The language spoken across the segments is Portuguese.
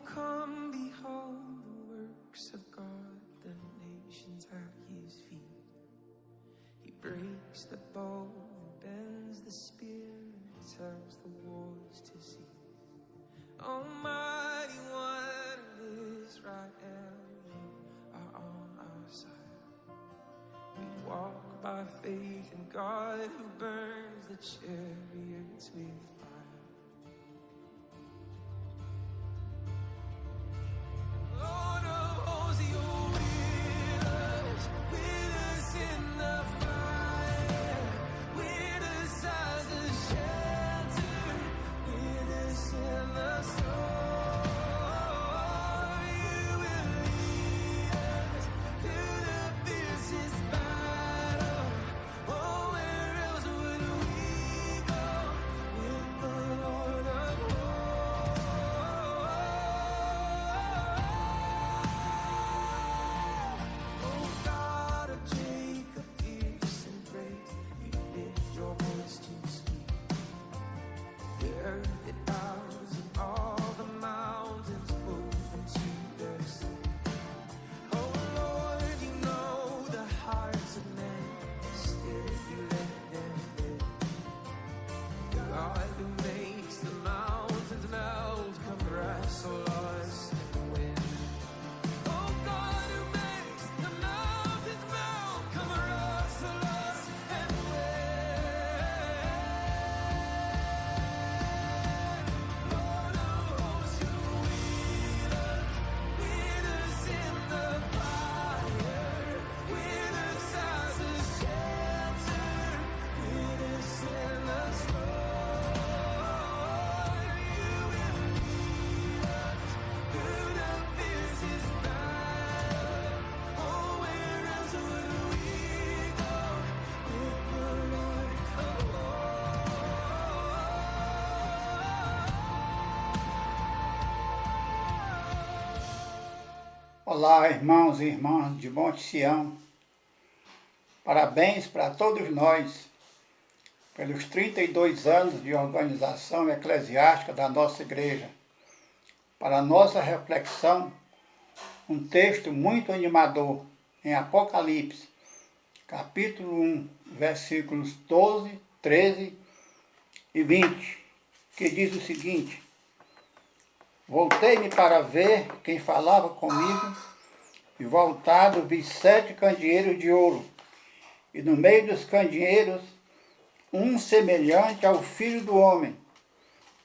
come behold the works of God, the nations at his feet. He breaks the bow and bends the spear and tells the wars to cease. Almighty One of Israel, you are on our side. We walk by faith in God who burns the chariots with fire. Lord of hosts, you're with us in the fire, with us as a shelter, with us in the storm. You will lead us through the fiercest battle. Oh, where else would we go with the Lord of hosts? Oh God of Jacob, fierce and great, you lift your voice to speak. The earth it bows and all the mountains move into their sea. Oh Lord, you know the hearts of men, still you let them live. God who makes the mountains melt, come wrestle us and win. Oh God who makes the mountains melt, come wrestle us and win. Lord of hosts, you with us in the fire, with us as a shelter, with us in the storm. You will lead us through the fiercest battle. Oh, where else would we go with the Lord of Olá, irmãos e irmãs de Monte Sião. Parabéns para todos nós pelos 32 anos de organização eclesiástica da nossa igreja. Para nossa reflexão, um texto muito animador em Apocalipse, capítulo 1, versículos 12, 13 e 20, que diz o seguinte: Voltei-me para ver quem falava comigo, e voltado vi 7 candeeiros de ouro, e no meio dos candeeiros um semelhante ao Filho do Homem,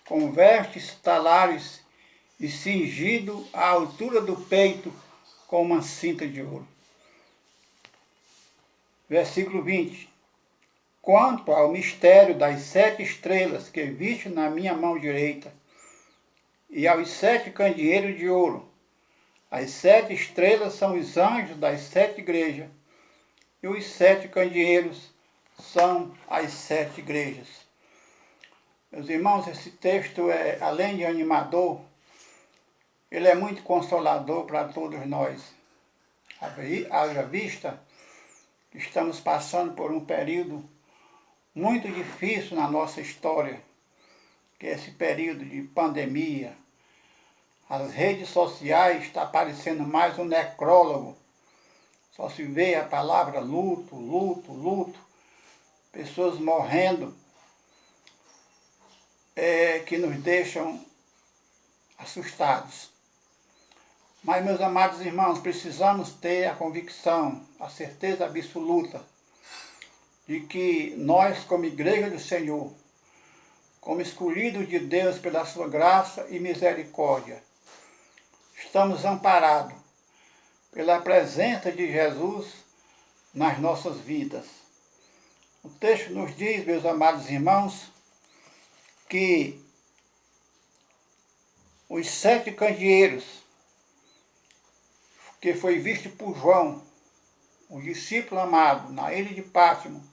com vestes talares e cingido à altura do peito com uma cinta de ouro. Versículo 20. Quanto ao mistério das 7 estrelas que viste na minha mão direita, e aos 7 candeeiros de ouro, as 7 estrelas são os anjos das 7 igrejas, e os 7 candeeiros são as 7 igrejas. Meus irmãos, esse texto além de animador, ele é muito consolador para todos nós. Haja vista que estamos passando por um período muito difícil na nossa história, que é esse período de pandemia. As redes sociais estão parecendo mais um necrólogo. Só se vê a palavra luto, luto, luto. Pessoas morrendo, que nos deixam assustados. Mas, meus amados irmãos, precisamos ter a convicção, a certeza absoluta de que nós, como Igreja do Senhor, como escolhidos de Deus pela sua graça e misericórdia, estamos amparados pela presença de Jesus nas nossas vidas. O texto nos diz, meus amados irmãos, que os 7 candeeiros que foi visto por João, o discípulo amado, na ilha de Pátimo,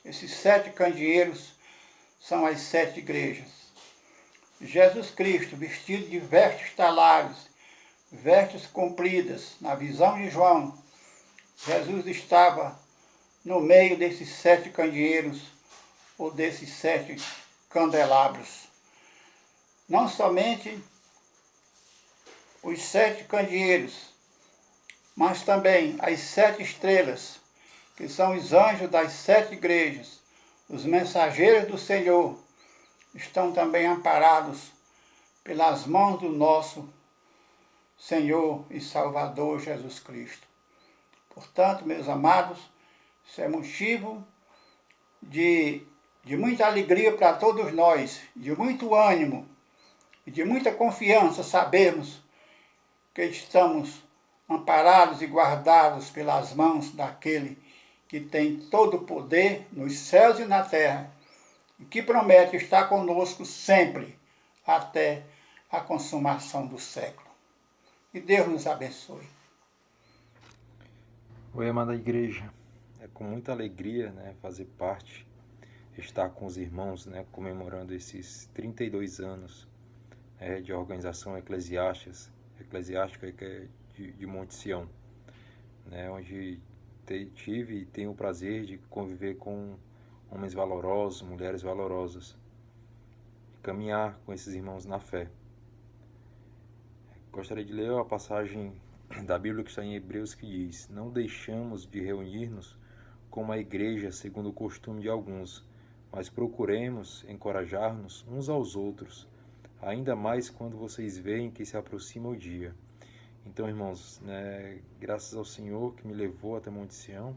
esses 7 candeeiros são as 7 igrejas. Jesus Cristo, vestido de vestes talares, vestes compridas, na visão de João, Jesus estava no meio desses 7 candeeiros, ou desses 7 candelabros. Não somente os 7 candeeiros, mas também as 7 estrelas, que são os anjos das 7 igrejas, os mensageiros do Senhor, estão também amparados pelas mãos do nosso Senhor e Salvador Jesus Cristo. Portanto, meus amados, isso é motivo de muita alegria para todos nós, de muito ânimo e de muita confiança sabermos que estamos amparados e guardados pelas mãos daquele que tem todo o poder nos céus e na terra e que promete estar conosco sempre até a consumação do século. E Deus nos abençoe. Oi, amada igreja, é com muita alegria, fazer parte, estar com os irmãos, comemorando esses 32 anos de organização eclesiástica que é de Monte Sião, onde tive e tenho o prazer de conviver com homens valorosos, mulheres valorosas, e caminhar com esses irmãos na fé. Gostaria de ler a passagem da Bíblia que está em Hebreus, que diz: não deixamos de reunir-nos como a igreja segundo o costume de alguns, mas procuremos encorajar-nos uns aos outros, ainda mais quando vocês veem que se aproxima o dia. Então, irmãos, graças ao Senhor que me levou até Monte Sião,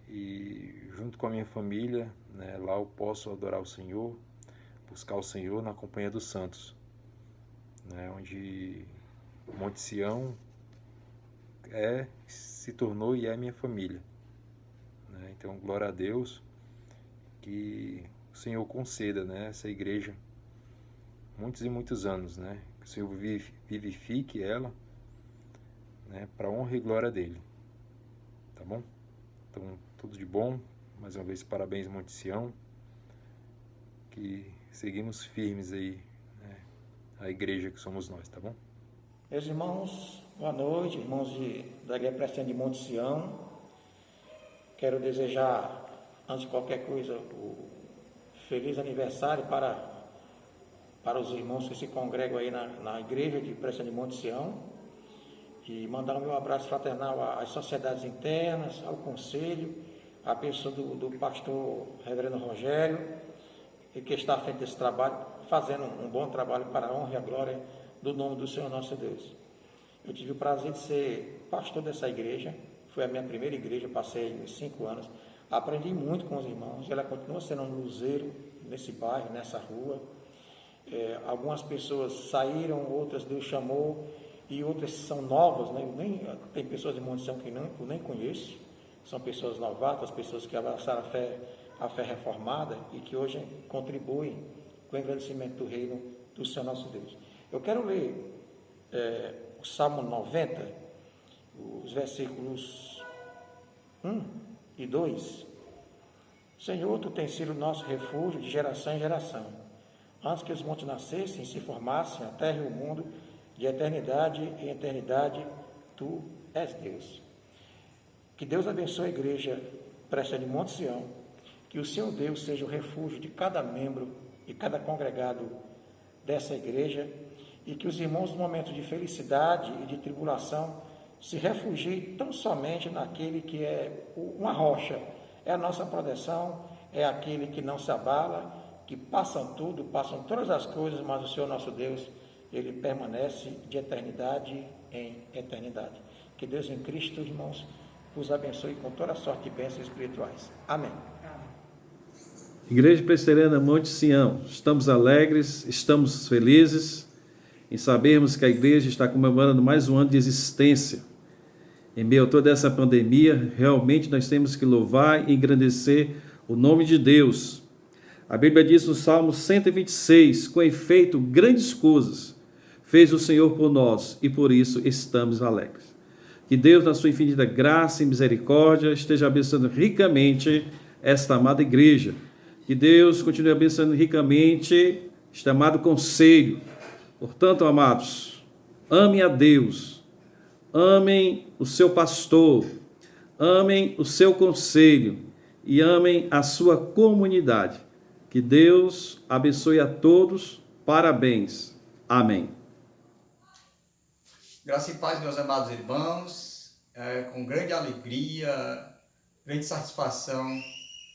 e junto com a minha família, lá eu posso adorar o Senhor, buscar o Senhor na companhia dos santos, onde Monte Sião se tornou e é minha família. Então, glória a Deus, que o Senhor conceda essa igreja muitos e muitos anos, que o Senhor vivifique ela, para a honra e glória dele, tá bom? Então, tudo de bom, mais uma vez parabéns, Monte Sião, que seguimos firmes aí, a igreja que somos nós, tá bom? Meus irmãos, boa noite, irmãos da Igreja Presbiteriana de Monte Sião. Quero desejar, antes de qualquer coisa, o feliz aniversário para os irmãos que se congregam aí na Igreja de Presbiteriana de Monte Sião, e mandar o meu abraço fraternal às sociedades internas, ao conselho, à pessoa do pastor Reverendo Rogério, que está à frente desse trabalho, fazendo um bom trabalho para a honra e a glória do nome do Senhor nosso Deus. Eu tive o prazer de ser pastor dessa igreja, foi a minha primeira igreja, passei uns 5 anos, aprendi muito com os irmãos, ela continua sendo um luzeiro nesse bairro, nessa rua. Algumas pessoas saíram, outras Deus chamou, e outras são novas, tem pessoas de Monte Sião que eu nem conheço, são pessoas novatas, pessoas que abraçaram a fé reformada e que hoje contribuem com o engrandecimento do reino do Senhor nosso Deus. Eu quero ler o Salmo 90, os versículos 1 e 2. Senhor, Tu tens sido nosso refúgio de geração em geração. Antes que os montes nascessem e se formassem, a terra e o mundo, de eternidade em eternidade, Tu és Deus. Que Deus abençoe a igreja Presbiteriana de Monte Sião, que o Senhor Deus seja o refúgio de cada membro e cada congregado dessa igreja, e que os irmãos, no momento de felicidade e de tribulação, se refugiem tão somente naquele que é uma rocha, é a nossa proteção, é aquele que não se abala, que passam todas as coisas, mas o Senhor nosso Deus, Ele permanece de eternidade em eternidade. Que Deus em Cristo, irmãos, vos abençoe com toda a sorte de bênçãos espirituais. Amém. Igreja Presbiteriana Monte Sião, estamos alegres, estamos felizes em sabermos que a igreja está comemorando mais um ano de existência. Em meio a toda essa pandemia, realmente nós temos que louvar e engrandecer o nome de Deus. A Bíblia diz no Salmo 126, com efeito, grandes coisas fez o Senhor por nós e por isso estamos alegres. Que Deus, na sua infinita graça e misericórdia, esteja abençoando ricamente esta amada igreja. Que Deus continue abençoando ricamente este amado conselho. Portanto, amados, amem a Deus, amem o seu pastor, amem o seu conselho e amem a sua comunidade. Que Deus abençoe a todos. Parabéns. Amém. Graça e paz, meus amados irmãos, com grande alegria, grande satisfação,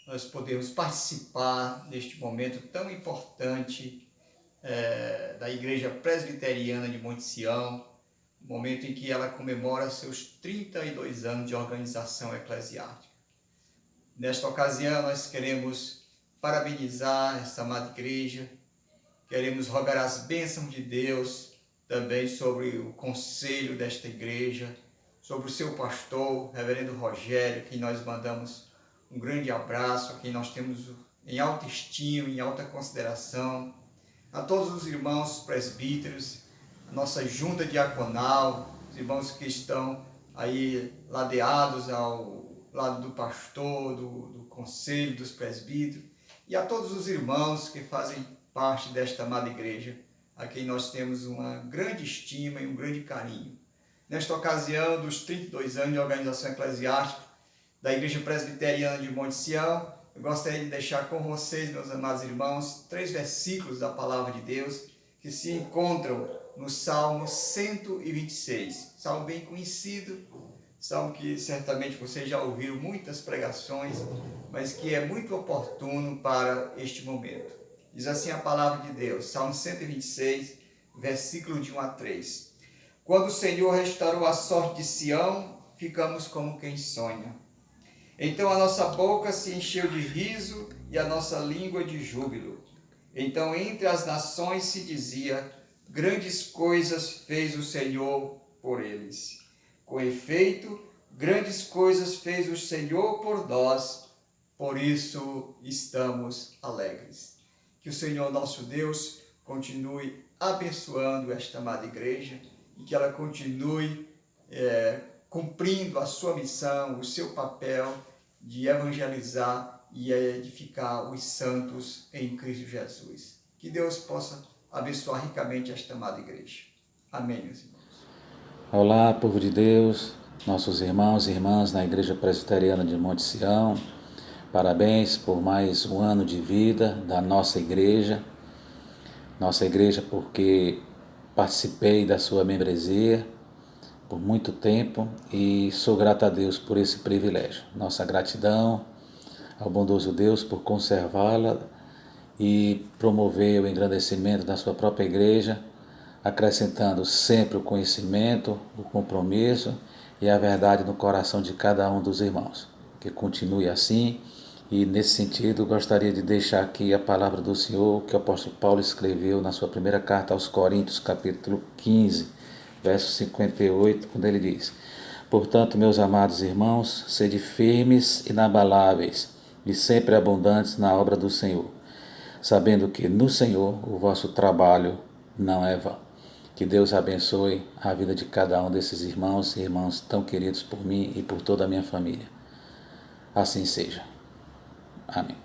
nós podemos participar neste momento tão importante da Igreja Presbiteriana de Monte Sião, momento em que ela comemora seus 32 anos de organização eclesiástica. Nesta ocasião, nós queremos parabenizar esta amada igreja, queremos rogar as bênçãos de Deus também sobre o conselho desta igreja, sobre o seu pastor, reverendo Rogério, que nós mandamos um grande abraço, a quem nós temos em alta estima, em alta consideração, a todos os irmãos presbíteros, a nossa junta diaconal, os irmãos que estão aí ladeados ao lado do pastor, do conselho dos presbíteros, e a todos os irmãos que fazem parte desta amada igreja, a quem nós temos uma grande estima e um grande carinho. Nesta ocasião dos 32 anos de organização eclesiástica da Igreja Presbiteriana de Monte Sião, eu gostaria de deixar com vocês, meus amados irmãos, 3 versículos da Palavra de Deus que se encontram no Salmo 126. Salmo bem conhecido, salmo que certamente vocês já ouviram muitas pregações, mas que é muito oportuno para este momento. Diz assim a Palavra de Deus, Salmo 126, versículo de 1 a 3. Quando o Senhor restaurou a sorte de Sião, ficamos como quem sonha. Então a nossa boca se encheu de riso e a nossa língua de júbilo. Então entre as nações se dizia, grandes coisas fez o Senhor por eles. Com efeito, grandes coisas fez o Senhor por nós, por isso estamos alegres. Que o Senhor nosso Deus continue abençoando esta amada igreja e que ela continue cumprindo a sua missão, o seu papel de evangelizar e edificar os santos em Cristo Jesus. Que Deus possa abençoar ricamente esta amada igreja. Amém, meus irmãos. Olá, povo de Deus, nossos irmãos e irmãs na Igreja Presbiteriana de Monte Sião. Parabéns por mais um ano de vida da nossa igreja. Nossa igreja porque participei da sua membresia por muito tempo e sou grato a Deus por esse privilégio. Nossa gratidão ao bondoso Deus por conservá-la e promover o engrandecimento da sua própria igreja, acrescentando sempre o conhecimento, o compromisso e a verdade no coração de cada um dos irmãos. Que continue assim e, nesse sentido, gostaria de deixar aqui a palavra do Senhor que o apóstolo Paulo escreveu na sua primeira carta aos Coríntios, capítulo 15, verso 58, quando ele diz: portanto, meus amados irmãos, sede firmes, inabaláveis e sempre abundantes na obra do Senhor, sabendo que no Senhor o vosso trabalho não é vão. Que Deus abençoe a vida de cada um desses irmãos e irmãs tão queridos por mim e por toda a minha família. Assim seja. Amém.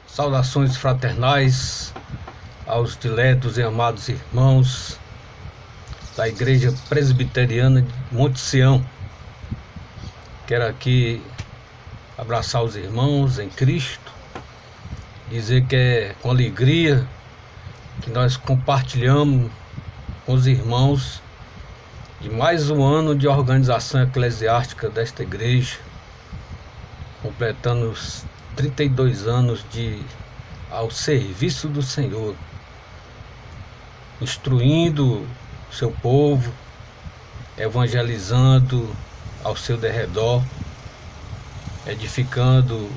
Saudações fraternais aos diletos e amados irmãos da Igreja Presbiteriana de Monte Sião. Quero aqui abraçar os irmãos em Cristo, dizer que é com alegria que nós compartilhamos com os irmãos de mais um ano de organização eclesiástica desta igreja, completando os 32 anos ao serviço do Senhor, instruindo o seu povo, evangelizando ao seu derredor, edificando o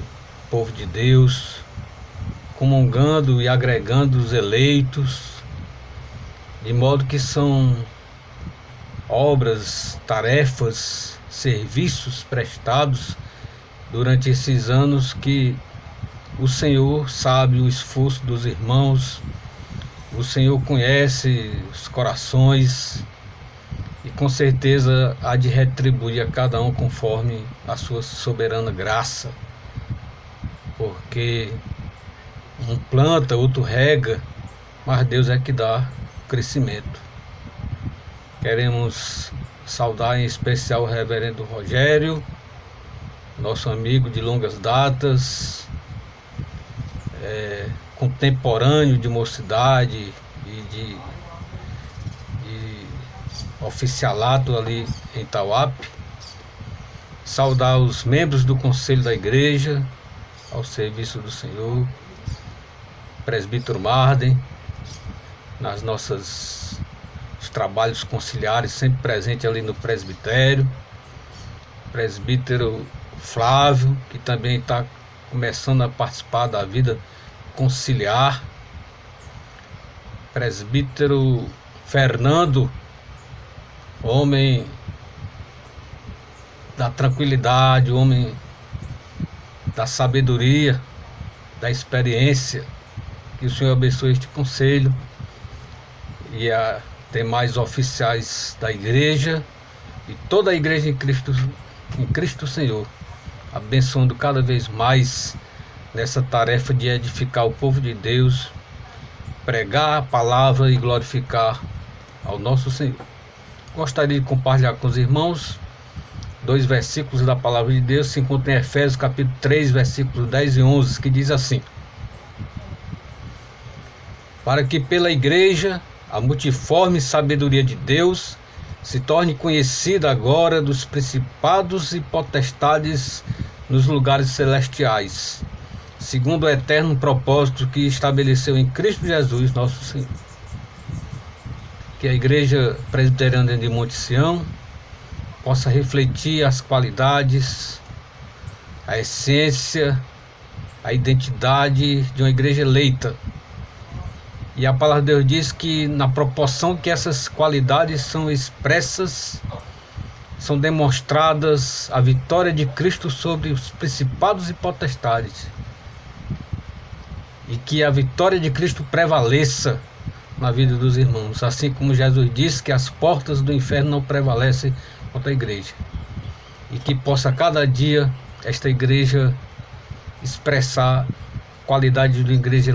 povo de Deus, comungando e agregando os eleitos, de modo que são obras, tarefas, serviços prestados durante esses anos que o Senhor sabe o esforço dos irmãos, o Senhor conhece os corações e com certeza há de retribuir a cada um conforme a sua soberana graça, porque um planta, outro rega, mas Deus é que dá crescimento. Queremos saudar em especial o reverendo Rogério, nosso amigo de longas datas, contemporâneo de mocidade e de oficialato ali em Tauape. Saudar os membros do Conselho da Igreja, ao serviço do Senhor, presbítero Marden, os trabalhos conciliares, sempre presente ali no presbitério, presbítero Flávio, que também está começando a participar da vida conciliar, presbítero Fernando, homem da tranquilidade, homem da sabedoria, da experiência. Que o Senhor abençoe este conselho e a demais oficiais da igreja e toda a igreja em Cristo Senhor, abençoando cada vez mais nessa tarefa de edificar o povo de Deus, pregar a palavra e glorificar ao nosso Senhor. Gostaria de compartilhar com os irmãos 2 versículos da palavra de Deus, se encontra em Efésios capítulo 3, versículos 10 e 11, que diz assim: para que pela igreja a multiforme sabedoria de Deus se torne conhecida agora dos principados e potestades nos lugares celestiais, segundo o eterno propósito que estabeleceu em Cristo Jesus, nosso Senhor. Que a Igreja Presbiteriana de Monte Sião possa refletir as qualidades, a essência, a identidade de uma igreja eleita. E a palavra de Deus diz que na proporção que essas qualidades são expressas, são demonstradas a vitória de Cristo sobre os principados e potestades. E que a vitória de Cristo prevaleça na vida dos irmãos. Assim como Jesus disse que as portas do inferno não prevalecem contra a igreja. E que possa cada dia esta igreja expressar qualidade de igreja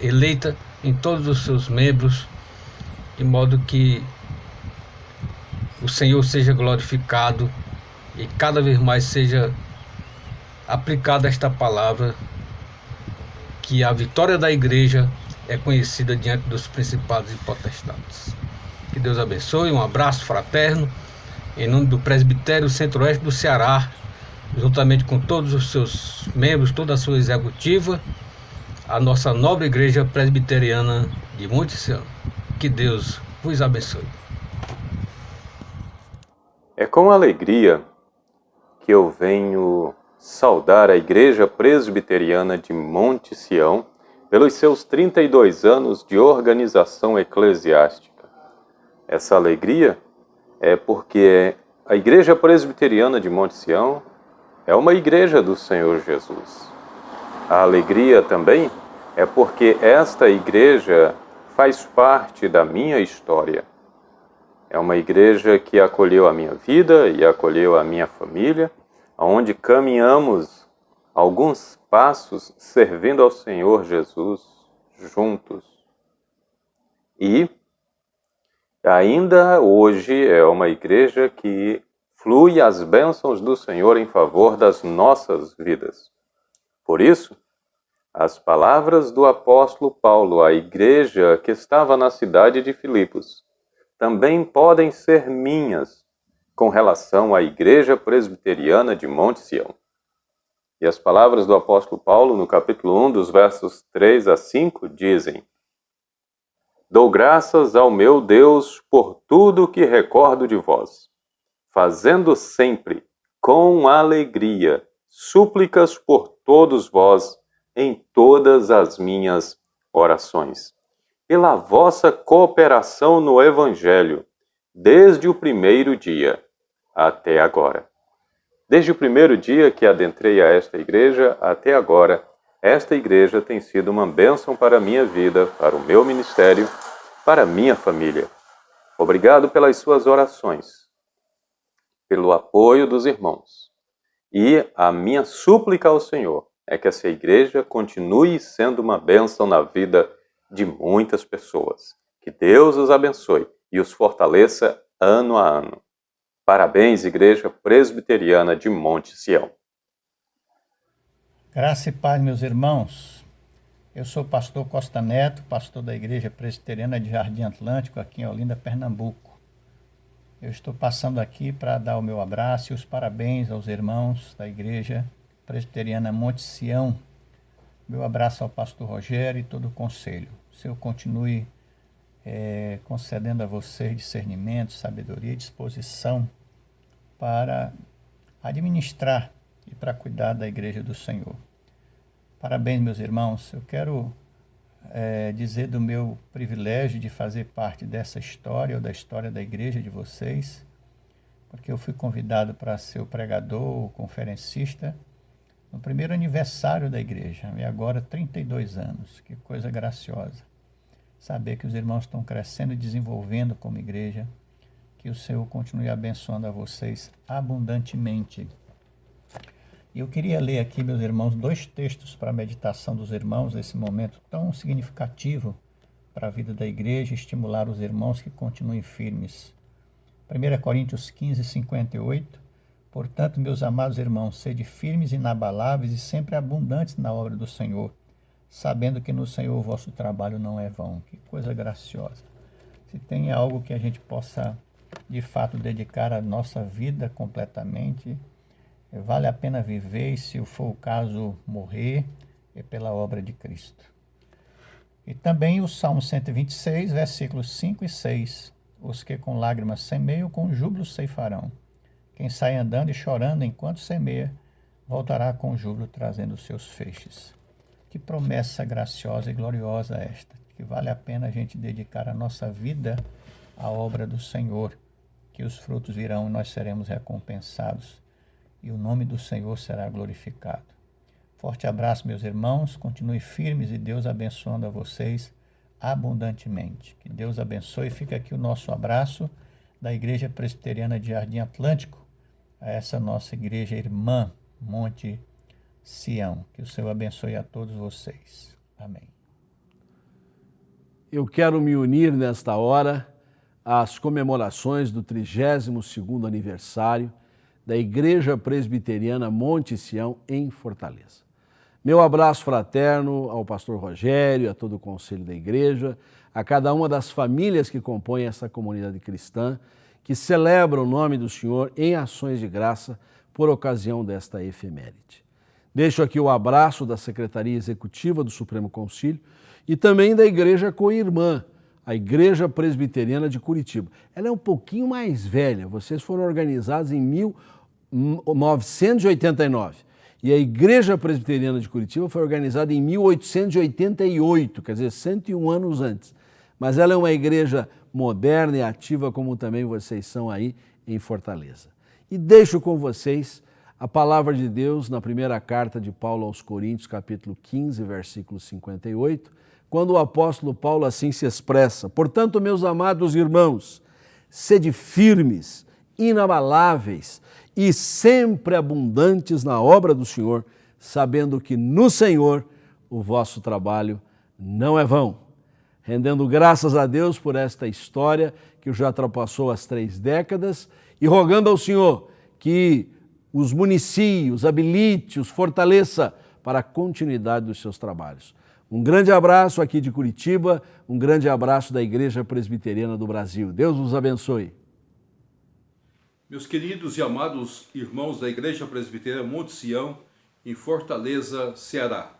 eleita em todos os seus membros, de modo que o Senhor seja glorificado e cada vez mais seja aplicada esta palavra, que a vitória da igreja é conhecida diante dos principados e potestades. Que Deus abençoe, um abraço fraterno, em nome do Presbitério Centro-Oeste do Ceará, juntamente com todos os seus membros, toda a sua executiva, a nossa nobre igreja presbiteriana de Monte Sião. Que Deus vos abençoe. É com alegria que eu venho saudar a Igreja Presbiteriana de Monte Sião pelos seus 32 anos de organização eclesiástica. Essa alegria é porque a Igreja Presbiteriana de Monte Sião é uma igreja do Senhor Jesus. A alegria também é porque esta igreja faz parte da minha história. É uma igreja que acolheu a minha vida e acolheu a minha família, onde caminhamos alguns passos servindo ao Senhor Jesus juntos. E ainda hoje é uma igreja que flui as bênçãos do Senhor em favor das nossas vidas. Por isso, as palavras do apóstolo Paulo à igreja que estava na cidade de Filipos também podem ser minhas com relação à Igreja Presbiteriana de Monte Sião. E as palavras do apóstolo Paulo no capítulo 1, dos versos 3 a 5, dizem: dou graças ao meu Deus por tudo que recordo de vós, fazendo sempre, com alegria, súplicas por todos vós em todas as minhas orações, pela vossa cooperação no Evangelho, desde o primeiro dia até agora. Desde o primeiro dia que adentrei a esta igreja até agora, esta igreja tem sido uma bênção para a minha vida, para o meu ministério, para a minha família. Obrigado pelas suas orações, pelo apoio dos irmãos. E a minha súplica ao Senhor é que essa igreja continue sendo uma bênção na vida de muitas pessoas. Que Deus os abençoe e os fortaleça ano a ano. Parabéns, Igreja Presbiteriana de Monte Sião. Graça e paz, meus irmãos. Eu sou o pastor Costa Neto, pastor da Igreja Presbiteriana de Jardim Atlântico, aqui em Olinda, Pernambuco. Eu estou passando aqui para dar o meu abraço e os parabéns aos irmãos da Igreja Presbiteriana Monte Sião. Meu abraço ao pastor Rogério e todo o conselho. O Senhor continue concedendo a vocês discernimento, sabedoria e disposição para administrar e para cuidar da Igreja do Senhor. Parabéns, meus irmãos. Eu quero dizer do meu privilégio de fazer parte dessa história ou da história da igreja de vocês, porque eu fui convidado para ser o pregador, o conferencista, no primeiro aniversário da igreja, e agora 32 anos. Que coisa graciosa. Saber que os irmãos estão crescendo e desenvolvendo como igreja, que o Senhor continue abençoando a vocês abundantemente. E eu queria ler aqui, meus irmãos, 2 textos para a meditação dos irmãos nesse momento tão significativo para a vida da igreja e estimular os irmãos que continuem firmes. 1 Coríntios 15, 58. Portanto, meus amados irmãos, sede firmes e inabaláveis e sempre abundantes na obra do Senhor, sabendo que no Senhor o vosso trabalho não é vão. Que coisa graciosa. Se tem algo que a gente possa, de fato, dedicar a nossa vida completamente, vale a pena viver e, se for o caso, morrer pela obra de Cristo. E também o Salmo 126, versículos 5 e 6. Os que com lágrimas semeiam, com júbilo ceifarão. Quem sai andando e chorando enquanto semeia, voltará com júbilo trazendo os seus feixes. Que promessa graciosa e gloriosa esta, que vale a pena a gente dedicar a nossa vida à obra do Senhor, que os frutos virão e nós seremos recompensados, e o nome do Senhor será glorificado. Forte abraço, meus irmãos, continue firmes e Deus abençoando a vocês abundantemente. Que Deus abençoe. Fica aqui o nosso abraço da Igreja Presbiteriana de Jardim Atlântico, a essa nossa igreja irmã, Monte Sião. Que o Senhor abençoe a todos vocês. Amém. Eu quero me unir nesta hora às comemorações do 32º aniversário da Igreja Presbiteriana Monte Sião, em Fortaleza. Meu abraço fraterno ao pastor Rogério, a todo o conselho da igreja, a cada uma das famílias que compõem essa comunidade cristã, que celebra o nome do Senhor em ações de graça por ocasião desta efeméride. Deixo aqui o abraço da Secretaria Executiva do Supremo Concílio e também da Igreja Co-Irmã, a Igreja Presbiteriana de Curitiba. Ela é um pouquinho mais velha, vocês foram organizados em 1989. E a Igreja Presbiteriana de Curitiba foi organizada em 1888, quer dizer, 101 anos antes. Mas ela é uma igreja moderna e ativa, como também vocês são aí em Fortaleza. E deixo com vocês a palavra de Deus na primeira carta de Paulo aos Coríntios, capítulo 15, versículo 58, quando o apóstolo Paulo assim se expressa: portanto, meus amados irmãos, sede firmes, inabaláveis e sempre abundantes na obra do Senhor, sabendo que no Senhor o vosso trabalho não é vão. Rendendo graças a Deus por esta história que já ultrapassou as 3 décadas e rogando ao Senhor que os municie, os habilite, os fortaleça para a continuidade dos seus trabalhos. Um grande abraço aqui de Curitiba, um grande abraço da Igreja Presbiteriana do Brasil. Deus os abençoe. Meus queridos e amados irmãos da Igreja Presbiteriana Monte Sião, em Fortaleza, Ceará.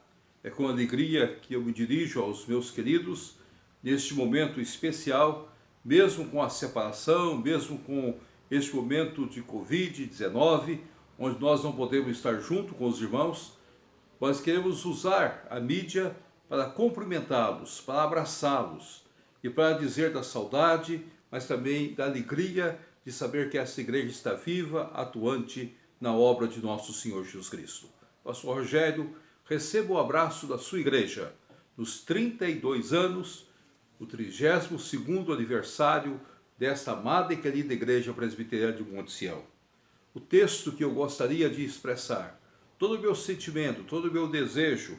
É com alegria que eu me dirijo aos meus queridos neste momento especial, mesmo com a separação, mesmo com este momento de Covid-19, onde nós não podemos estar junto com os irmãos, mas queremos usar a mídia para cumprimentá-los, para abraçá-los e para dizer da saudade, mas também da alegria de saber que essa igreja está viva, atuante na obra de nosso Senhor Jesus Cristo. Pastor Rogério, receba o abraço da sua igreja nos 32 anos, o 32º aniversário desta amada e querida Igreja Presbiteriana de Monte Sião. O texto que eu gostaria de expressar, todo o meu sentimento, todo o meu desejo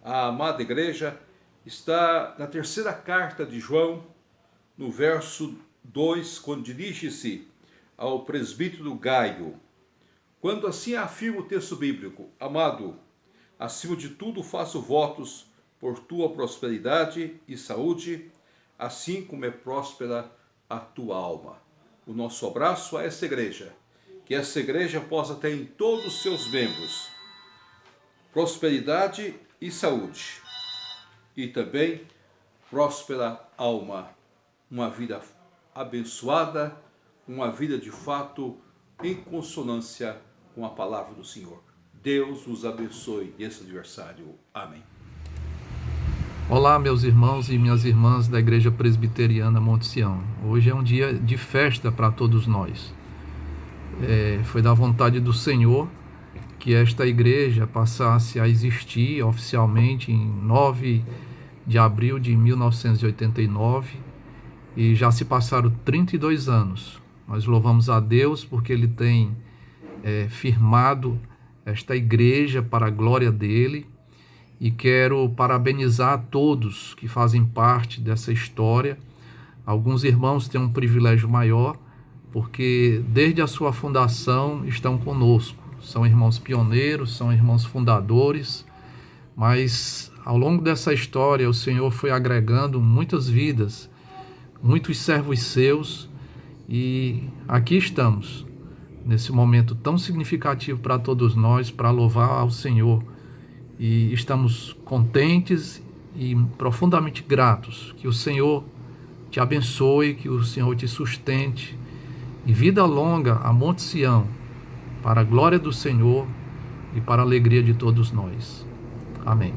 à amada igreja, está na 3ª carta de João, no verso 2, quando dirige-se ao presbítero Gaio. Quando assim afirma o texto bíblico: amado, acima de tudo faço votos por tua prosperidade e saúde, assim como é próspera a tua alma. o nosso abraço a essa igreja. Que essa igreja possa ter em todos os seus membros prosperidade e saúde. E também próspera alma. Uma vida abençoada, uma vida de fato em consonância com a palavra do Senhor. Deus os abençoe nesse aniversário. Amém. Olá, meus irmãos e minhas irmãs da Igreja Presbiteriana Monte Sião. Hoje é um dia de festa para todos nós. Foi da vontade do Senhor que esta igreja passasse a existir oficialmente em 9 de abril de 1989 e já se passaram 32 anos. Nós louvamos a Deus porque Ele tem firmado esta igreja para a glória dEle. E quero parabenizar a todos que fazem parte dessa história. Alguns irmãos têm um privilégio maior, porque desde a sua fundação estão conosco. São irmãos pioneiros, são irmãos fundadores, mas ao longo dessa história o Senhor foi agregando muitas vidas, muitos servos seus, e aqui estamos, nesse momento tão significativo para todos nós, para louvar ao Senhor. E estamos contentes e profundamente gratos. Que o Senhor te abençoe, que o Senhor te sustente. E vida longa a Monte Sião, para a glória do Senhor e para a alegria de todos nós. Amém.